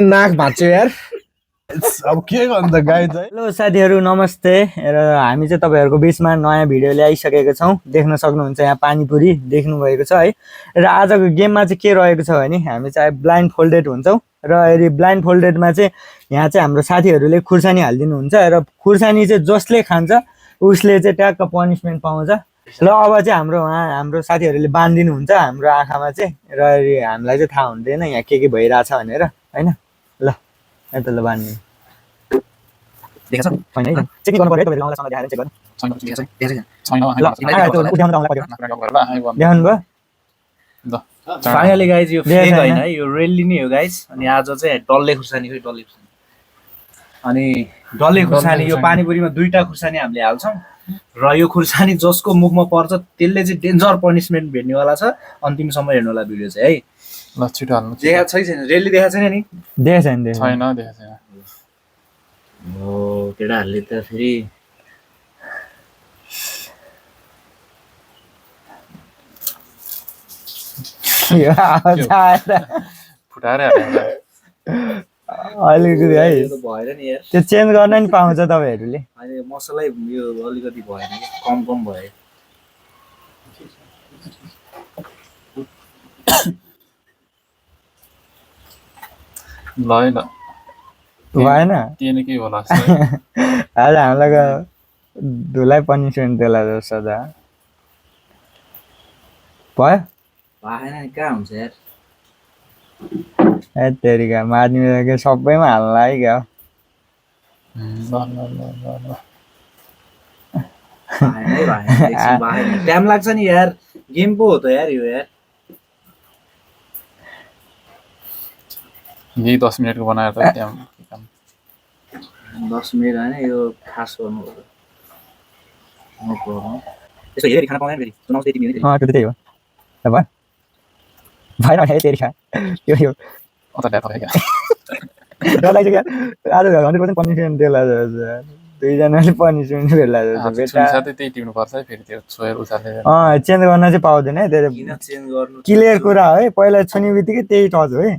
नाक भाँच्यो यार। अब के गर्नु त गाई चाहिँ। हेलो साथीहरू नमस्ते र हामी चाहिँ तपाईँहरूको बिचमा नयाँ भिडियो ल्याइसकेको छौँ। देख्न सक्नुहुन्छ यहाँ पानीपुरी देख्नुभएको छ है। र आजको गेममा चाहिँ के रहेको छ भने हामी चाहिँ ब्लाइन्ड फोल्डेड हुन्छौँ र यदि ब्लाइन्ड फोल्डेडमा चाहिँ यहाँ चाहिँ हाम्रो साथीहरूले खुर्सानी हालिदिनुहुन्छ र खुर्सानी चाहिँ जसले खान्छ उसले चाहिँ ट्याक्क पनिसमेन्ट पाउँछ। ल अब चाहिँ हाम्रो साथीहरूले बाँधिदिनुहुन्छ हाम्रो आँखामा चाहिँ र हामीलाई चाहिँ थाहा हुँदैन यहाँ के भइरहेछ भनेर होइन। ल यता ल बाँध्नु देखेछ छैन है चेक गर्नु पर्यो है तपाईँले गाउँलाई सँग देखाएर चेक गर्नु छैन उठाउन त आउँला पर्यो देखाउनु भयो ल फाइनली गाइज यो फेक हैन है यो रियली नै हो गाइज। अनि आज चाहिँ डल्ले खुर्सानी खै डल्ले खुर्सानी अनि डल्ले खुर्सानी यो पानीपुरीमा दुईटा खुर्सानी हामीले हाल्छौँ र यो खुर्सानी जसको मुखमा पर्छ त्यसले चाहिँ डेन्जर पनिसमेन्ट भेट्नेवाला छ। अन्तिमसम्म हेर्नु होला भिडियो चाहिँ है। ल छिटो हाल्नु देखाएको छैन रियली देखाएको छैन नि देखेछ छैन देखाएको छैन। हो केटाहरूले त फेरि फुटाएर हाल्नु अलिकति है यो त भएन नि यार। त्यो चेन्ज गर्न नि पाउँछ तपाईँहरूले। अहिले मसलै यो अलिकति भएन कि कम भयो। ल है ल भएन तिमी के होला आज हामीलाई धुलाई पनिसमेन्ट देला सदा भयो भएन नि कहाँ हुन्छ यार। ए तेरिका मार्ने सबैमा हाल्नु है क्या टाइम लाग्छ नि यार गेम पो हो त यार यो यार। यही 10 मिनटको बनाएर त त्यहाँ 10 मिनट होइन यो खास गर्नु हो यसो हेरी खाना पाउँदैन फेरि चुनाउ त्यति मिनट त्यो त्यही हो ल भयो भएन भने तेरिका यो डरलाग्छ क्या आज 100% पनिसमेन्ट देला दुईजनाले पनिसमेन्ट भेला साथै त्यही टिप्नुपर्छ है फेरि त्यो छोएर उचालेर चेन्ज गर्न चाहिँ पाउँदैन है त्यो किन चेन्ज गर्नु क्लियर कुरा हो है। पहिला छुने बित्तिकै त्यही टच हो है।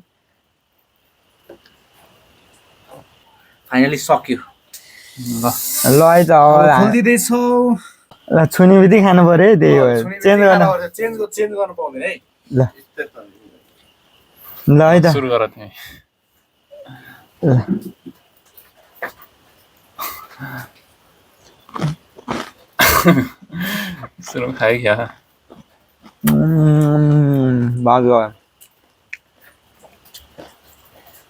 फाइनली सक्यो ल है त अब खोलिदिँदैछौ ल छुने बित्तिकै खानु पर्यो है त्यही हो चेन्ज गर्नु पाउँदैन है। ल है त सुरु गर तिमी सुरु खाइ क्या भाग्यो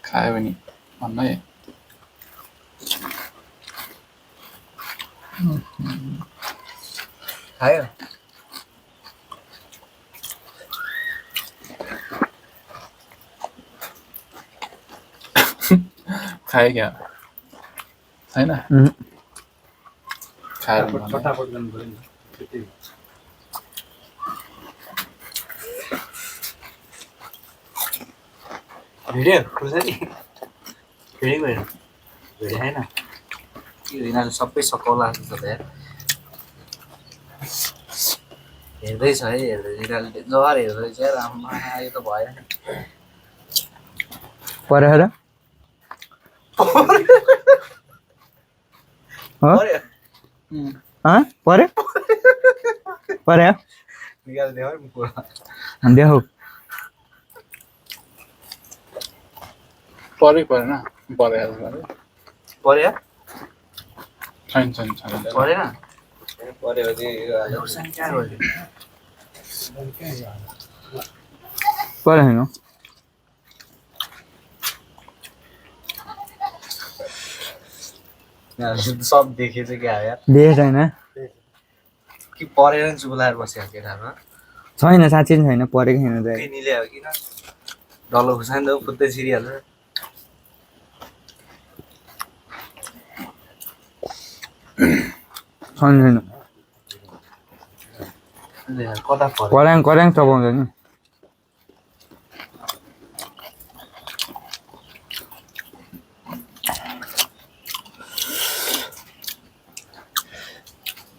खायो भने भन्न है खायो खायो क्या छैन खायो फटाफट गर्नु पर्यो नि भिडियो खुल्छ नि भिडियो गयो भिडियो होइन यिनीहरू सबै सकाउला जस्तो त यार हेर्दैछ है यिनीहरूले जवार हेर्दैछ यार आम्मा यो त भएन पर्यो र पर्यो पर्यो निकालिदियो है कुरा देऊ परेन परेन पर्यो छैन परेन पर्यो पर्यो होइन सब देखेछ क्या यार देखेको छैन कि परेर नि चुलाएर बस्यो केटामा छैन साँच्चै छैन परेको छैन त निले हो किन डल्लो खुर्सानी त फुत्दै छिरिहाल्छ छैन कता कराङ कराङ चबाउँछ नि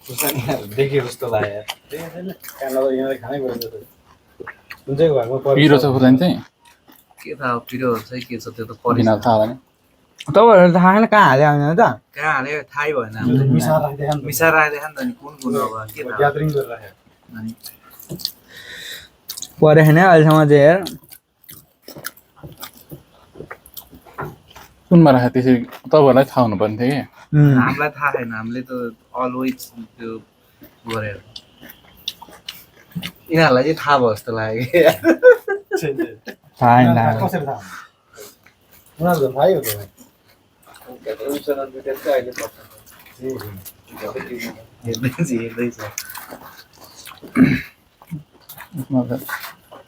देखे जस्तो लाग्यो पिरो छ खुर्सानी चाहिँ के थाहा हो पिरोहरू चाहिँ के छ त्यो त परि बिना थाहा होला नि तपाईँहरू थाहा छैन कहाँ हाल्यो भने त कहाँ हाल्यो थाहै भएन हामीलाई मिसाएर राखिदिएको नि त नि कुन कुन अब के थाहा ग्यादरिङ गरेर राख्यो अनि परेको छैन अहिलेसम्म चाहिँ हेर कुनमा राखेको त्यसरी तपाईँहरूलाई थाहा हुनुपर्ने थियो कि हामीलाई थाहा छैन हामीले त अलवेज त्यो गरेर यिनीहरूलाई चाहिँ थाहा भयो जस्तो लाग्यो कि थाहा छैन थाहा छैन। कसरी थाहा उनीहरू त थाहै हो त हेर्दैछ उसमा त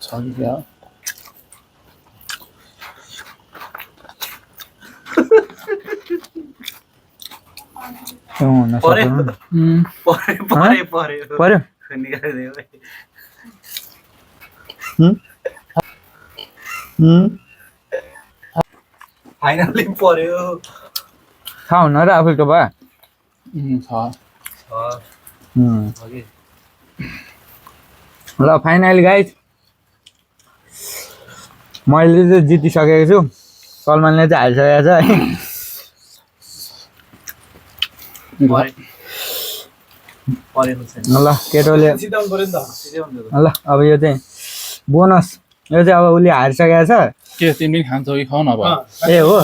छ कि क्या हो। त्यो हुन पऱ्यो सक्दैन। पऱ्यो पऱ्यो पर्यो निकालिदियो फाइनली पऱ्यो थाहा हुन र आफूको भयो छ कि ल फाइनली गाइज मैले चाहिँ जितिसकेको छु सलमानले चाहिँ हालिसकेको छ है परेको छैन ल केटोले सिधाउनु पर्यो नि त सिधै हुन्छ ल अब यो चाहिँ बोनस यो चाहिँ अब उसले हारिसकेको छ के तिमी पनि खान्छौ कि खाऊ न अब ए हो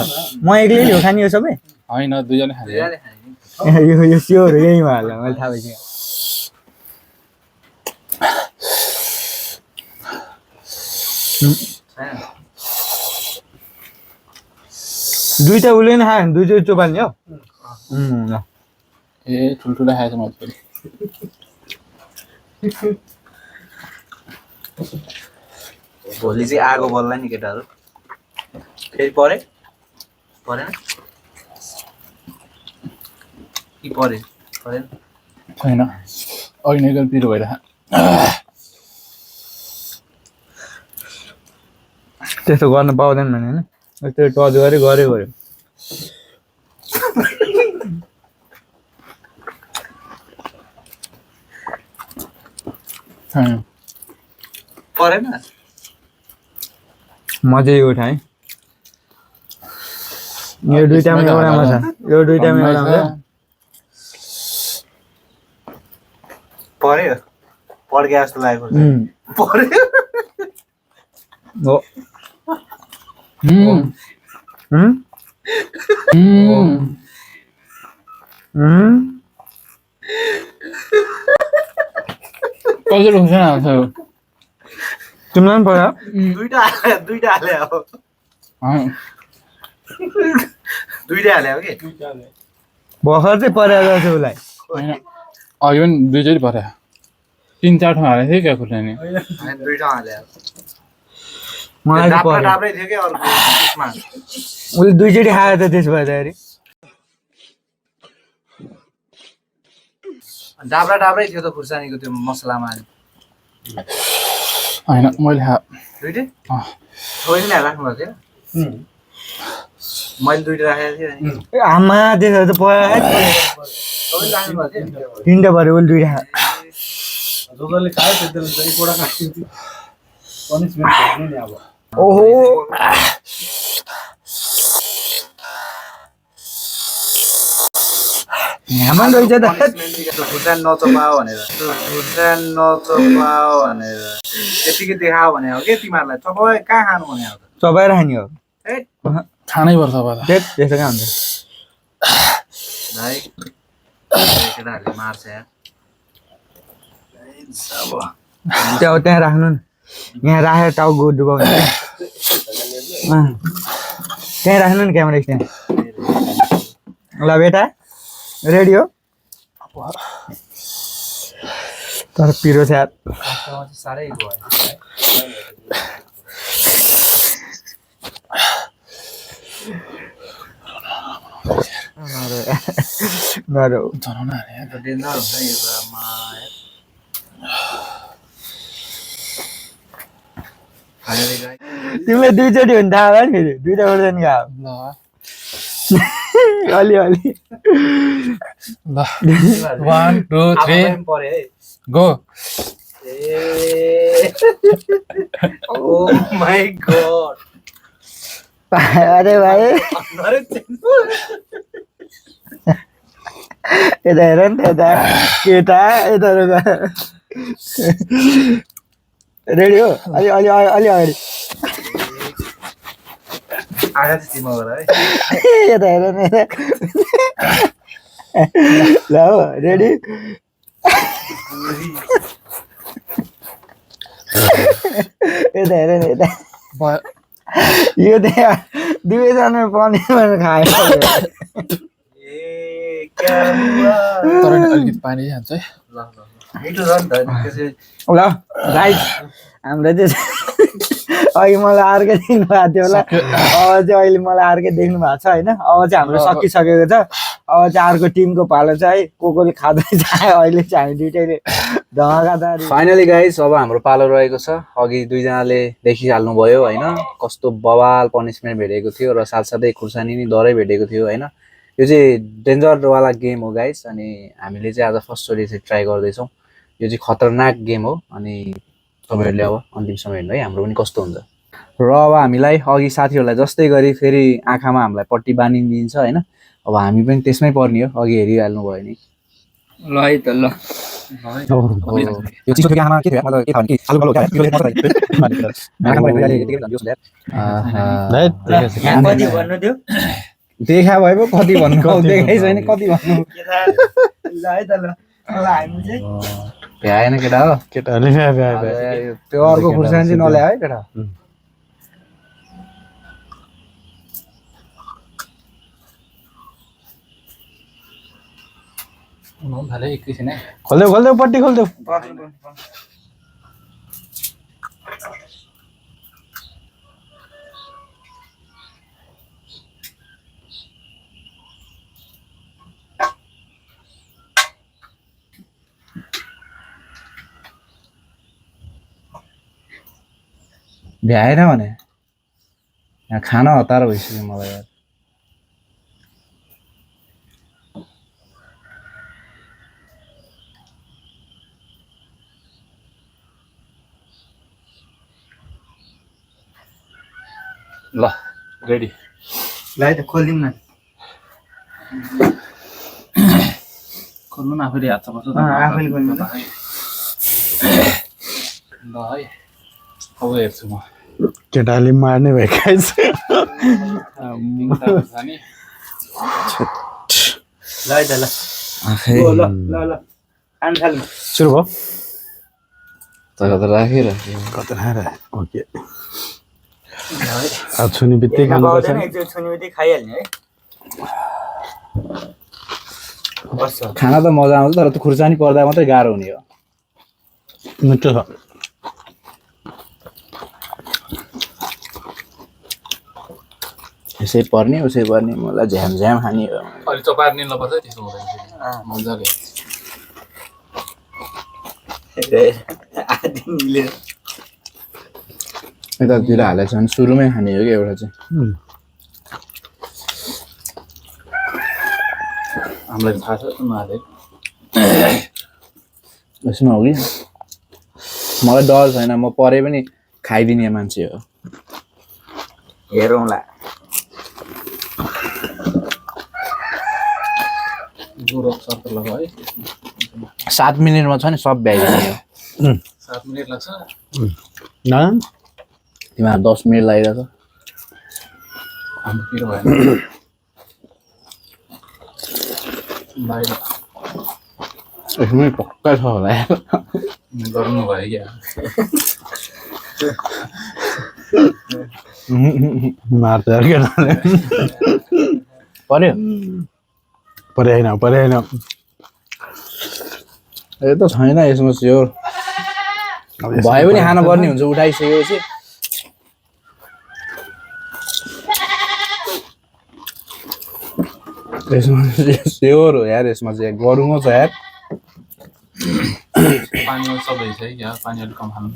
म एक्लैले हो खाने यो सबै होइन दुईजना खान्छ दुईजनाले खाने नि। यो स्योर हो यहीँ हाल्छ मैले थाहा भइसक्यो छैन दुईटा उसले नै खायो भने दुईचोटि चोपाल्ने हो ल ए ठुल्ठुलो खाएछ मैले फेरि भोलि चाहिँ आगो बल्ला नि केटाहरू फेरि परे परेन कि परे परेन छैन अघि नै गएर पिरो भइरहेको त्यस्तो गर्न पाउँदैन भने होइन त्यो टच गऱ्यो गऱ्यो छैन परेन मजा उठाएँ यो दुइटामा एउटामा छ यो दुइटामा एउटामा छ पर्यो पड्के जस्तो लागेको पऱ्यो हो कसरी हुन्छ न तिमीलाई पनि पऱ्यो दुइटा हाले अब दुइटै हाले हो कि भर्खर चाहिँ परेको छ उसलाई होइन अघि पनि दुईचोटि पऱ्यो 3-4 ठाउँ हालेको थियो क्या खुर्सानी होइन दुइटा हाले अब मलाई चाहिँ पऱ्यो डाब्रै थियो कि अर्को त्यसमा उसले दुईचोटि खायो त त्यसो भए डाब्रै थियो त खुर्सानीको त्यो मसलामा होइन मैले दुइटै छोरी नै राख्नु भएको थियो मैले दुइटा राखेको थिएँ अनि आमा त्यसो भए त पऱ्यो तपाईँले राख्नु भएको थियो तिनवटा पऱ्यो उसले दुइटा जसले खायो त्यसले एकवटा काटिदिन्छ पनिसमेन्ट भेट्नु नि अब ओहो यहाँ रहेछ त खुर्सानी नचपाओ भनेर खुर्सानी नचपाओ भनेर त्यतिकै देखाओ भने हो कि तिमीहरूलाई चपाए कहाँ खानु भने हो त चबाएर खाने हो खानै पर्छ अब त त्यस्तो कहाँ हुन्छ भाइ केटाहरूले मार्छ यार त्यहाँ राख्नु न यहाँ राखेर टाउको डुबाउने त्यहाँ राख्नु नि क्यामेरा स्ट्यान्ड ल बेटा रेडी हो तर पिरो छ यार साह्रै भयो गरौ जनाउन हाने डेन्जर हुन्छ नि यो कुरामा तिमीले दुईचोटि हुन थाहा भयो नि फेरि दुईटा वर्ष नि गयो ल अलि अलि ल 1 2 3 परे है गो ओ माय गॉड अरे भाइ यता हेर नि त यता केटा यता रेडी हो अलि अलि अलि अगाडि आगा चाहिँ तिम्रो गर है यता हेर न यता ल हो रेडी यता हेर न यता यो त्यहाँ दुवैजना पनिर खायो ए क्या हुआ तर नि अलिकति पानी हाल्छ है ल मिठो छ नि त त्यसै ल गाइस हाम्रो चाहिँ अघि मलाई अर्कै देख्नु भएको थियो होला अब चाहिँ अहिले मलाई अर्कै देख्नु भएको छ होइन अब चाहिँ हाम्रो सकिसकेको छ अब चाहिँ अर्को टिमको पालो छ है कोले खाँदैछ अहिले चाहिँ हामी दुइटैले धमाकादार फाइनली गाइस अब हाम्रो पालो रहेको छ अघि दुईजनाले देखिहाल्नु भयो होइन कस्तो बवाल पनिसमेन्ट भेटेको थियो र साथसाथै खुर्सानी नि डरै भेटेको थियो होइन यो चाहिँ डेन्जरवाला गेम हो गाइस अनि हामीले चाहिँ आज फर्स्टचोटि चाहिँ ट्राई गर्दैछौँ यो चाहिँ खतरनाक गेम हो अनि तपाईँहरूले अब अन्तिम समय हेर्नु है हाम्रो पनि कस्तो हुन्छ र अब हामीलाई अघि साथीहरूलाई जस्तै गरी फेरि आँखामा हामीलाई पट्टी बानिदिन्छ होइन अब हामी पनि त्यसमै पर्ने हो अघि हेरिहाल्नु भयो नि ल है त ल यो चिसो थियो आमा के थियो मतलब के थाहा नि आलु गलो क्या कति भन्नु थियो देखा भए पो कति भन्नु देखाइ छैन कति भन्नु ल है त ल हामी चाहिँ भ्याएन केटा हो केटाहरूले त्यो अर्को खुर्सानी चाहिँ नल्याए है केटा भाले एकैछिन है खोल्देऊ पट्टी खोल्देऊ भ्याएन भने यहाँ खाना हतार भइसक्यो मलाई यार ल रेडी ल है त खोलिदिउँ न खोल्नु न आफैले हात पर्छ आफैले खोल्नु ल है अब हेर्छु म केटाले मार्ने भएका ल है त ल ल ल ल खानु थाल्नु सुरु भयो तर त राखेर कता ओके अब छुने बित्तिकै खानुपर्छ एकचोटि छुने बित्तिकै खाइहाल्ने है खाना त मजा आउँछ तर त्यो खुर्सानी पर्दा मात्रै गाह्रो हुने हो मिठो छ यसै पर्ने उसै पर्ने मलाई झ्याम झ्याम खाने हो अलि चपाएर निल्नुपर्छ त्यसो हुँदैन मजाले आधी मिलेर यतातिर हालेको छ भने सुरुमै खाने हो कि एउटा चाहिँ हामीलाई थाहा छ उनीहरूले यसमा हो कि मलाई डर छैन म परे पनि खाइदिने मान्छे हो हेरौँला गोरो सर्त लगा है 7 मिनेटमा छ नि सब भ्याइदिने हो 7 मिनेट लाग्छ न तिमीहरू 10 मिनेट लागिरहेको छ हाम्रो पिरो भएन बाहिर यसमै पक्का छ होला गर्नु भयो क्या मार्छ यार केटाले पर्यो परे होइन यो त छैन यसमा स्योर भए पनि खानु पर्ने हुन्छ उठाइसकेपछि यसमा स्योर हो यार यसमा चाहिँ गरौँ छ यार पानी सब रहेछ है क्या पानी अलिक कम खानु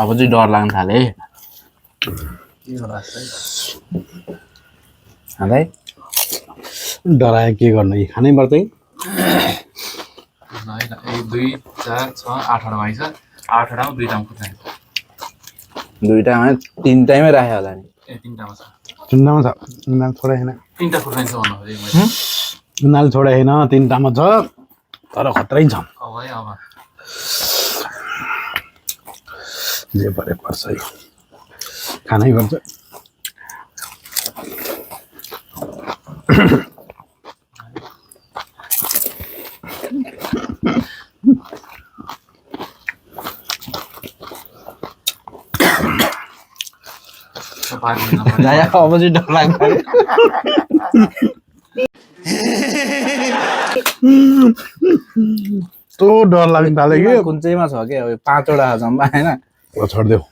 अब चाहिँ डर लाग्न थाले है हालै डरायो के गर्नु यी खानै पर्छ है 1 2 4 6 8 वटा भइसक्यो 8 वटामा 2 टामा खुर्सानी दुईटामा तिनटैमै राख्यो होला नि ए 3 टामा छ तिनटामा छ उनीहरू छोडा छैन 3 टा खुर्सानी छ भन्नु खोजेँ मैले उनीहरू छोडा छैन तिनटामा छ तर खत्रै छ अब है अब जे परे पर्छ है खानै पर्छ जाया अब चाहिँ डर लाग्छ यस्तो डर लाग्न थाल्यो कि कुन चाहिँमा छ कि अब 5 वटा जम्मा हैन छोडिदेऊ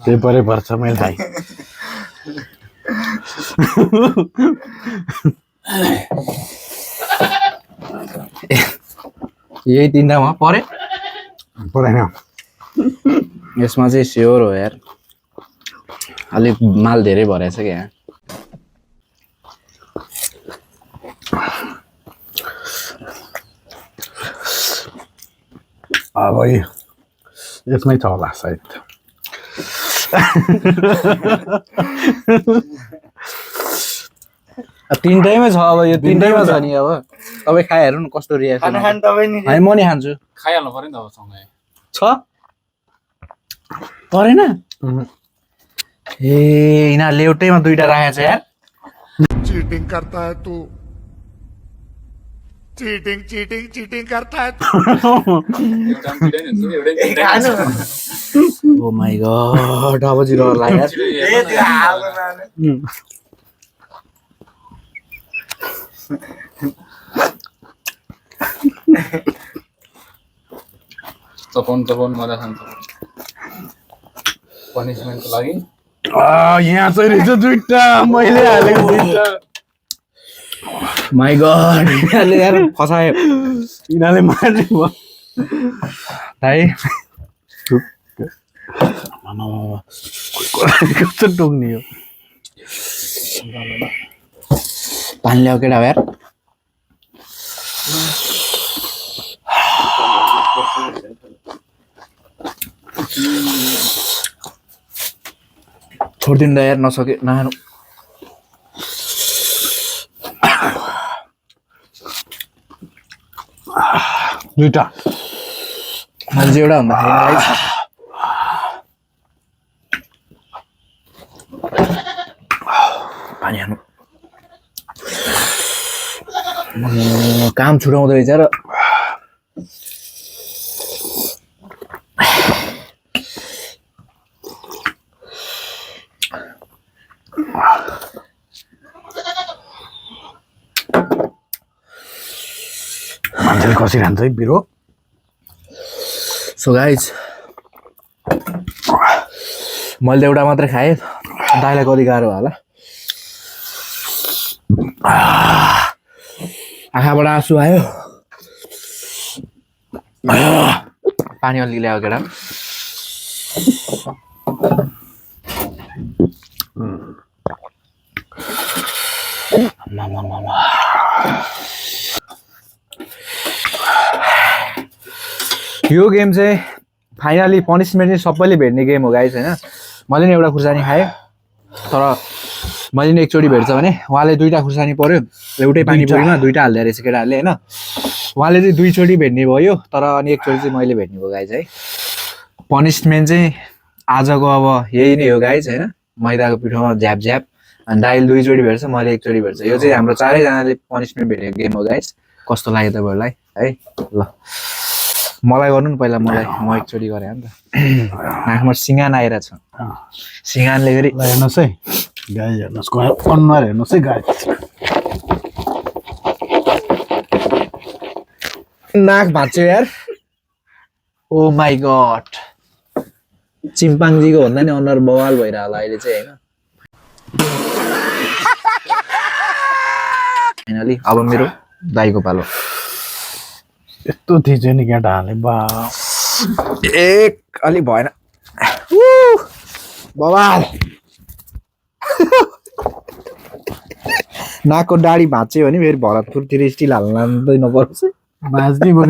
त्यही परे पर्छ मैले थाहै यही तिनटामा परे परेन यसमा चाहिँ स्योर हो यार अलिक माल धेरै भरेछ क्या अब यसमै छ होला सायद तिनटैमै छ अब यो तिनटैमा छ नि अब तपाईँ खाइ हेर्नु न कस्तो रियाक्सन खान तपाईँ नि है म नि खान्छु खाइहाल्नु पर्यो नि त अब सँगै छ परेन ए यिनीहरूले एउटैमा 2टा राखेको छ यार चीटिंग करता है तू चीटिंग चीटिंग चीटिंग करता है तू एउटा पनि पिटाइ नि हुन्छ एउटा खानु ओ माय गॉड अब चाहिँ डर लाग्यो यार ए त्यो हाल्नु नानी चपाउनु मजा खान्छ पनिसमेन्टको लागि यहाँ चाहिँ रहेछ दुईटा मैले हालेको दुईटा माय गॉड यिनीहरूले यार फसायो यिनीहरूले मार्ने भयो भाइ कस्तो टोक्ने हो पानी ल्याऊ केटा यार छोडिदिनु यार नसके नखानु दुईटा मैले चाहिँ एउटा भन्दा खाएन पानी हानु काम छुटाउँदो रहेछ र मान्छेले कसरी खान्छ है बिरो सो गाइज मैले त एउटा मात्रै खाएँ दाइलाई कति गाह्रो होला आँखाबाट आँसु आयो पानी अलि ल्यायो केटा यो गेम चाहिँ फाइनली पनिसमेन्ट चाहिँ सबैले भेट्ने गेम हो गाइस हैन मैले नि एउटा खुर्सानी खाएँ तर मैले नि एकचोटि भेट्छ भने उहाँले 2टा खुर्सानी पर्यो एउटै पानीपुरीमा 2टा हाल्दै रहेछ केटाहरूले हैन उहाँले चाहिँ 2 चोटि भेट्ने भयो तर अनि एकचोटि चाहिँ मैले भेट्ने भयो गाइस है पनिसमेन्ट चाहिँ आजको अब यही नै हो गाइस हैन मैदाको पिठोमा झ्याप झ्याप अनि दाइले 2 चोटि भेट्छ मैले एकचोटि भेट्छ यो चाहिँ हाम्रो चारैजनाले पनिसमेन्ट भेटेको गेम हो गाइस कस्तो लाग्यो तपाईँहरूलाई है ल मलाई गर्नु नि पहिला मलाई म एकचोटि गरेँ नि त नाकमा सिँगान आइरहेछ सिँगानले फेरि ल हेर्नुहोस् है गाई हेर्नुहोस् अनुहार हेर्नुहोस् है गाई नाक भाँच्यो यार ओ माई गड चिम्पाङ्जीको भन्दा नि अनुहार बवाल भइरह होला अहिले चाहिँ होइन फाइनली अब मेरो दाइको पालो यस्तो थिच्यो नि केटाहरूले बा एक अलि भएन बवाल नाकको डाडी भाँच्यो भने फेरि भरतपुरतिर स्टिल हाल्न नपर्छ भाँच्ने भयो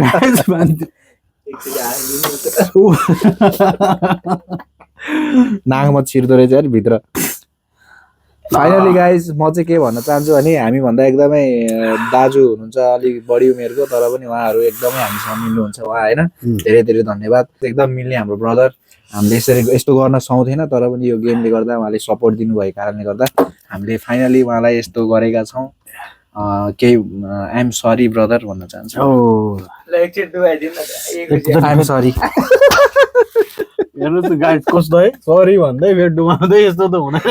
नाकमा छिर्दो रहेछ अरे भित्र फाइनली गाइज म चाहिँ के भन्न चाहन्छु भने हामीभन्दा एकदमै दाजु हुनुहुन्छ अलिक बढी उमेरको तर पनि उहाँहरू एकदमै हामीसँग मिल्नुहुन्छ उहाँ होइन धेरै धेरै धन्यवाद एकदम मिल्ने हाम्रो ब्रदर हामीले यस्तो गर्न सक्दैनौँ तर पनि यो गेमले गर्दा उहाँले सपोर्ट दिनुभएको कारणले गर्दा हामीले फाइनली उहाँलाई यस्तो गरेका छौँ केही आइएम सरी ब्रदर भन्न चाहन्छु आइएम सरी हेर्नुहोस् त गाइस कस्तो है सरी भन्दै फेरि डुबाउँदै यस्तो त हुँदैन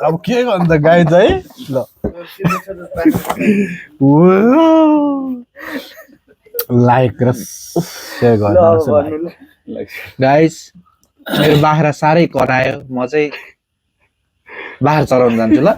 अब के गर्नु त गाइस है ल लाइक र सेयर गर्नु गाइस मेरो बाख्रा साह्रै करायो म चाहिँ बाख्रा चराउन जान्छु ल